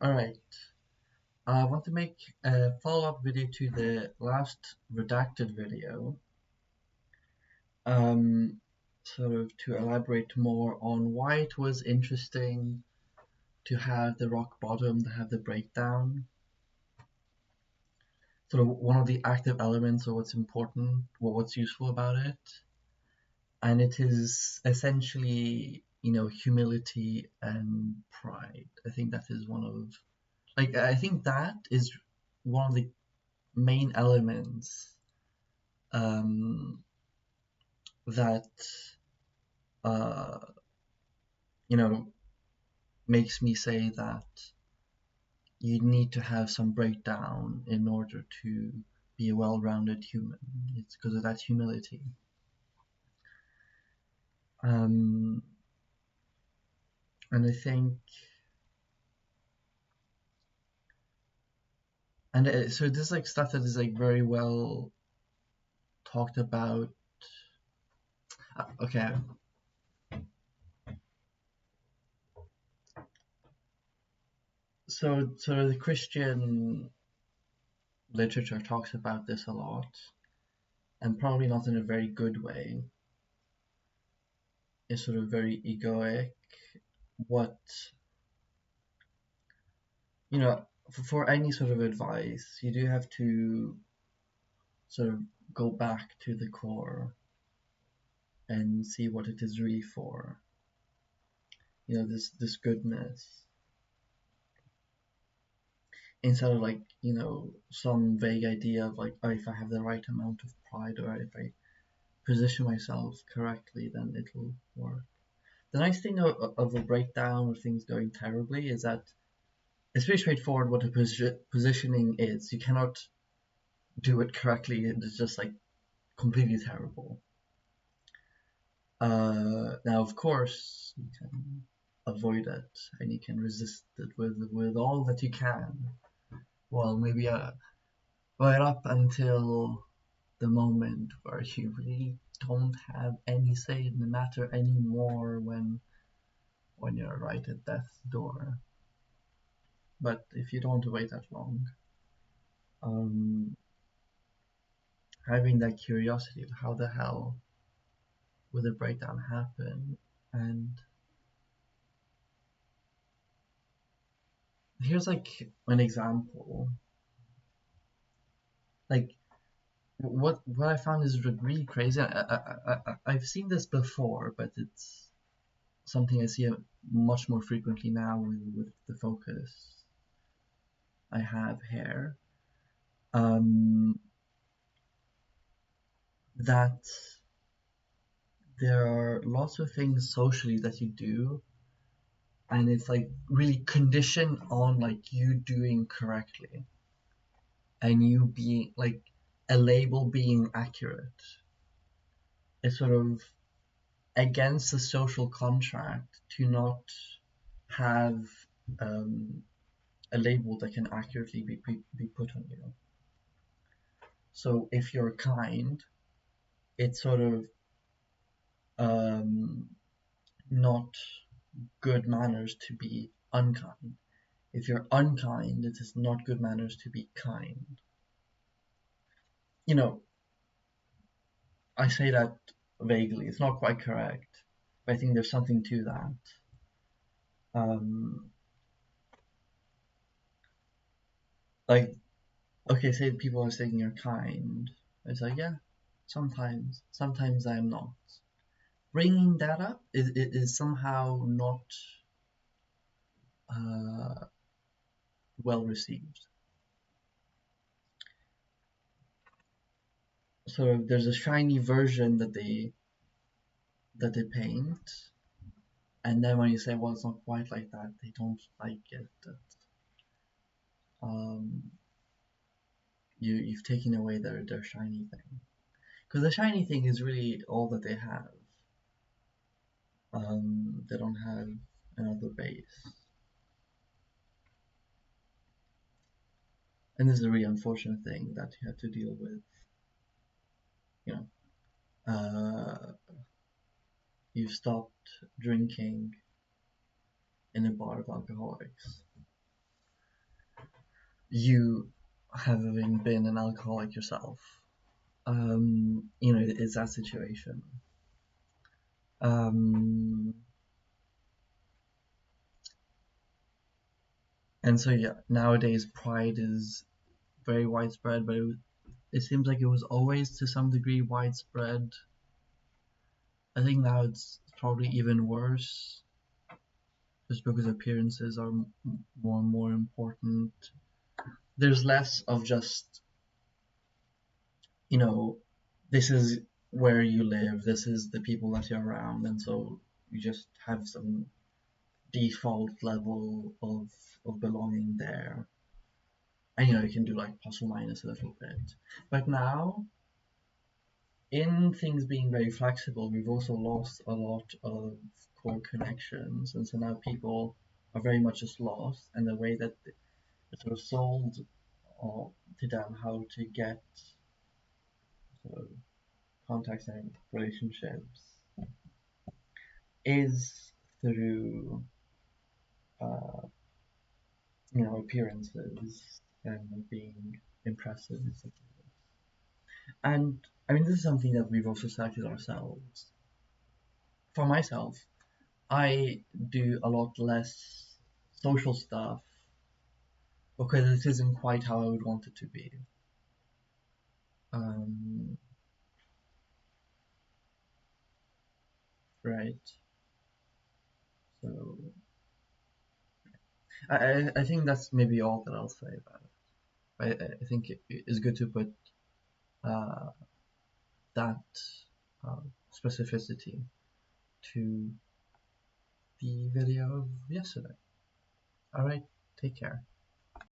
Alright, I want to make a follow-up video to the last redacted video, sort of to elaborate more on why it was interesting to have the rock bottom, to have the breakdown. Sort of one of the active elements of what's important, what's useful about it. And it is essentially, humility and pride. I think that is I think that is one of the main elements um, that uh, you know makes me say that you need to have some breakdown in order to be a well-rounded human. It's because of that humility. Um, and I think, so this is like stuff that is like very well talked about. Okay, so the Christian literature talks about this a lot, and probably not in a very good way. It's sort of very egoic. What for any sort of advice, you do have to sort of go back to the core and see what it is really for. This goodness, instead of some vague idea of like, oh, if I have the right amount of pride, or if I position myself correctly, then it'll work. The nice thing of a breakdown or things going terribly is that it's pretty straightforward what a positioning is. You cannot do it correctly, it's just like completely terrible. Now, of course, you can avoid it and you can resist it with all that you can. Well, maybe right up until the moment where you really don't have any say in the matter anymore, when you're right at death's door. But if you don't wait that long, um, having that curiosity of how the hell would the breakdown happen, and here's like an example. Like what I found is really crazy. I've seen this before, but it's something I see much more frequently now with the focus I have here. That there are lots of things socially that you do, and it's like really conditioned on like you doing correctly and you being like a label being accurate. It's sort of against the social contract to not have um, a label that can accurately be put on you. So if you're kind, it's sort of not good manners to be unkind. If you're unkind, it is not good manners to be kind. You know, I say that vaguely. It's not quite correct, but I think there's something to that. Um, like, okay, say people are saying you're kind. It's like, yeah, sometimes I'm not. Bringing that up is somehow not uh, well received. So there's a shiny version that they paint, and then when you say, well, it's not quite like that, they don't like it. That um, you've taken away their shiny thing, because the shiny thing is really all that they have. They don't have another base, and this is a really unfortunate thing that you have to deal with. You know, you've stopped drinking in a bar of alcoholics. you having been an alcoholic yourself. It's that situation. And so yeah, nowadays pride is very widespread, but it seems like it was always to some degree widespread. I think now it's probably even worse, just because appearances are more and more important. There's less of just, this is where you live, this is the people that you're around, and so you just have some default level of belonging there. And you can do like plus or minus a little bit. But now, in things being very flexible, we've also lost a lot of core connections, and so now people are very much just lost, and the way that it's sort of sold to them how to get sort of contacts and relationships is through uh, appearances and being impressive, etc. And I mean, this is something that we've also selected ourselves. For myself, I do a lot less social stuff because it isn't quite how I would want it to be. Um, right. So I think that's maybe all that I'll say about it. I think it is good to put uh, that uh, specificity to the video of yesterday. All right, take care.